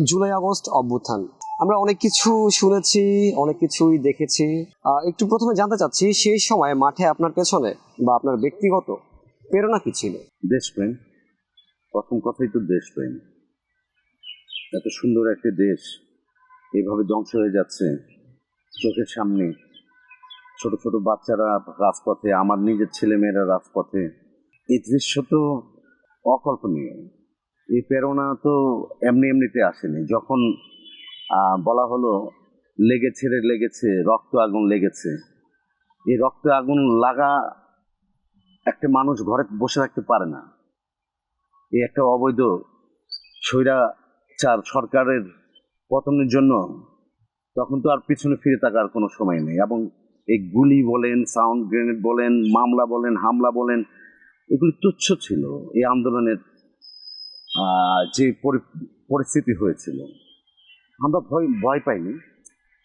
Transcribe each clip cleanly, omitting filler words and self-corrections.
July August অভ্যুত্থান, আমরা অনেক কিছু শুনেছি, অনেক কিছুই দেখেছি। একটু প্রথমে জানতে চাচ্ছি, সেই সময় মাঠে আপনার পেছনে বা আপনার ব্যক্তিগত প্রেরণা কি ছিল? দেশপ্রেম। প্রথম কথাই তো দেশপ্রেম। এত সুন্দর একটা দেশ এইভাবে ধ্বংস হয়ে যাচ্ছে চোখের সামনে। ছোট ছোট বাচ্চারা রাজপথে, আমার নিজের ছেলেমেয়েরা রাজপথে। এই দৃশ্য তো অকল্পনীয়। এই প্রেরণা তো এমনি এমনিতে আসেনি। যখন বলা হলো লেগেছে রে লেগেছে, রক্ত আগুন লেগেছে, এই রক্ত আগুন লাগা একটা মানুষ ঘরে বসে থাকতে পারে না। এই একটা অবৈধ স্বৈরাচার সরকারের পতনের জন্য তখন তো আর পিছনে ফিরে থাকার কোনো সময় নেই। এবং এই গুলি বলেন, সাউন্ড গ্রেনেড বলেন, মামলা বলেন, হামলা বলেন, এগুলি তুচ্ছ ছিল এই আন্দোলনের যে পরিস্থিতি হয়েছিল। আমরা ভয় পাইনি।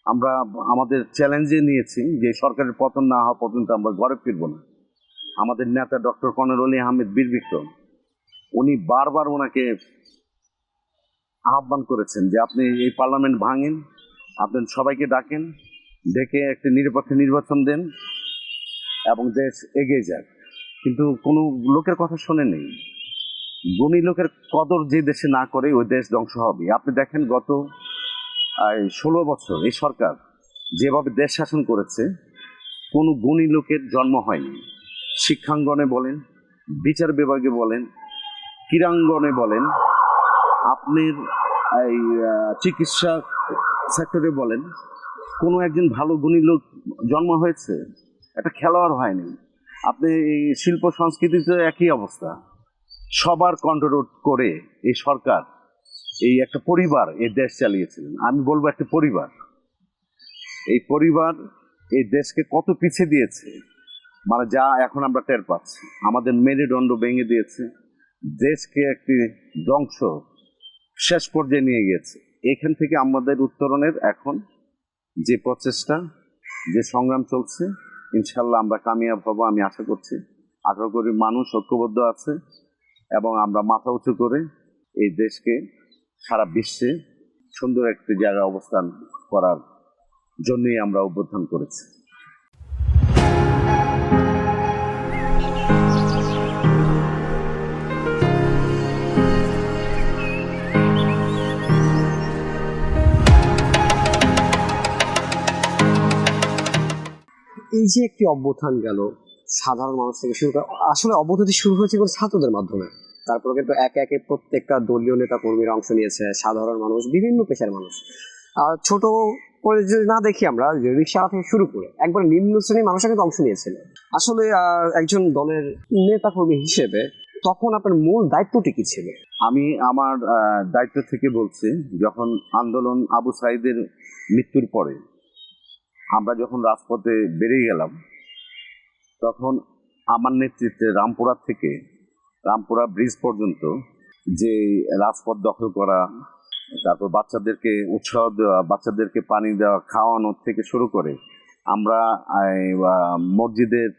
আমরা আমাদের চ্যালেঞ্জে নিয়েছি যে সরকারের পতন না হওয়া পর্যন্ত আমরা ঘরে ফিরবো না। আমাদের নেতা ডক্টর কর্নেল অলি আহমেদ বীর বিক্রম, উনি বারবার ওনাকে আহ্বান করেছেন যে আপনি এই পার্লামেন্ট ভাঙেন, আপনি সবাইকে ডাকেন, ডেকে একটা নিরপেক্ষ নির্বাচন দেন এবং দেশ এগিয়ে যাক। কিন্তু কোনো লোকের কথা শোনে নেই। গুণী লোকের কদর যে দেশে না করে ওই দেশ ধ্বংস হবে। আপনি দেখেন গত 16 বছর এই সরকার যেভাবে দেশ শাসন করেছে, কোনো গুণী লোকের জন্ম হয়নি। শিক্ষাঙ্গনে বলেন, বিচার বিভাগে বলেন, ক্রীড়াঙ্গনে বলেন, আপনার এই চিকিৎসা সেক্টরে বলেন, কোনো একজন ভালো গুণী লোক জন্ম হয়েছে? একটা খেলোয়াড় হয়নি। আপনি এই শিল্প সংস্কৃতিতে একই অবস্থা। সবার কন্ট্রোল করে এই সরকার, এই একটা পরিবার এই দেশ চালিয়েছিলেন। আমি বলবো একটা পরিবার, এই পরিবার এই দেশকে কত পিছিয়ে দিয়েছে, মানে যা এখন আমরা টের পাচ্ছি। আমাদের মেরুদণ্ড ভেঙে দিয়েছে, দেশকে একটি ধ্বংস শেষ পর্যায়ে নিয়ে গিয়েছে। এখান থেকে আমাদের উত্তরণের এখন যে প্রচেষ্টা, যে সংগ্রাম চলছে, ইনশাল্লাহ আমরা কামিয়াব হব আমি আশা করছি। 18 কোটি মানুষ ঐক্যবদ্ধ আছে এবং আমরা মাথা উঁচু করে এই দেশকে সারা বিশ্বে সুন্দর একটি জায়গায় অবস্থান করার জন্যই আমরা অভ্যুত্থান করেছি। এই যে একটি অভ্যুত্থান গেল, সাধারণ মানুষ থেকে শুরু করে, আসলে অভ্যুত্থানটি শুরু হয়েছে কিন্তু ছাত্রদের মাধ্যমে। তারপরে কিন্তু একে একে প্রত্যেকটা দলীয় নেতা কর্মীরা অংশ নিয়েছে, সাধারণ মানুষ, বিভিন্ন পেশার মানুষ। ছোট করে যদি না দেখি আমরা, যে রিক্সা থেকে শুরু করে একবার নিম্ন শ্রেণীর মানুষরা কিন্তু অংশ নিয়েছিল। আসলে একজন দলের নেতা কর্মী হিসেবে তখন আপনার মূল দায়িত্বটি কি ছিল? আমি আমার দায়িত্ব থেকে বলছি, যখন আন্দোলন আবু সাইদের মৃত্যুর পরে আমরা যখন রাজপথে বেরিয়ে গেলাম, তখন আমার নেতৃত্বে রামপুরা থেকে রামপুরা ব্রিজ পর্যন্ত যে রাজপথ দখল করা, তারপর বাচ্চাদেরকে উৎসাহ দেওয়া, বাচ্চাদেরকে পানি দেওয়া, খাওয়ানো থেকে শুরু করে আমরা মসজিদের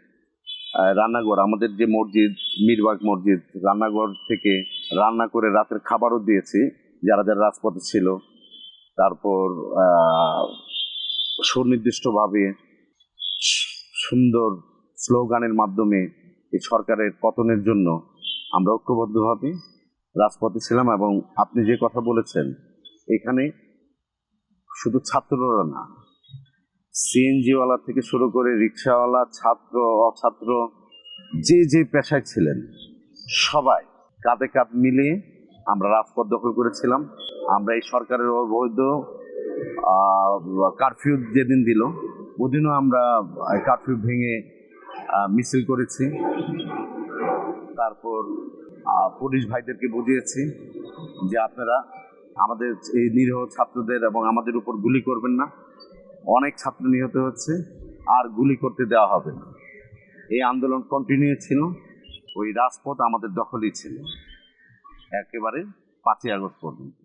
রান্নাঘর, আমাদের যে মসজিদ মিরবাগ মসজিদ, রান্নাঘর থেকে রান্না করে রাতের খাবারও দিয়েছি যারা যারা রাজপথে ছিল। তারপর সুনির্দিষ্টভাবে সুন্দর স্লোগানের মাধ্যমে এই সরকারের পতনের জন্য আমরা ঐক্যবদ্ধভাবে রাজপথে ছিলাম। এবং আপনি যে কথা বলেছেন, এখানে শুধু ছাত্ররা না, সিএনজিওয়ালা থেকে শুরু করে রিক্সাওয়ালা, ছাত্র অছাত্র, যে যে পেশায় ছিলেন সবাই কাঁধে কাঁধ মিলিয়ে আমরা রাজপথ দখল করেছিলাম। আমরা এই সরকারের অবৈধ কারফিউ যেদিন দিল, ওদিনও আমরা কারফিউ ভেঙে মিছিল করেছি। তারপর পুলিশ ভাইদেরকে বুঝিয়েছি যে আপনারা আমাদের এই নিরীহ ছাত্রদের এবং আমাদের উপর গুলি করবেন না, অনেক ছাত্র নিহত হচ্ছে, আর গুলি করতে দেওয়া হবে না। এই আন্দোলন কন্টিনিউ ছিল, ওই রাজপথ আমাদের দখলই ছিল একেবারে 5ই আগস্ট পর্যন্ত।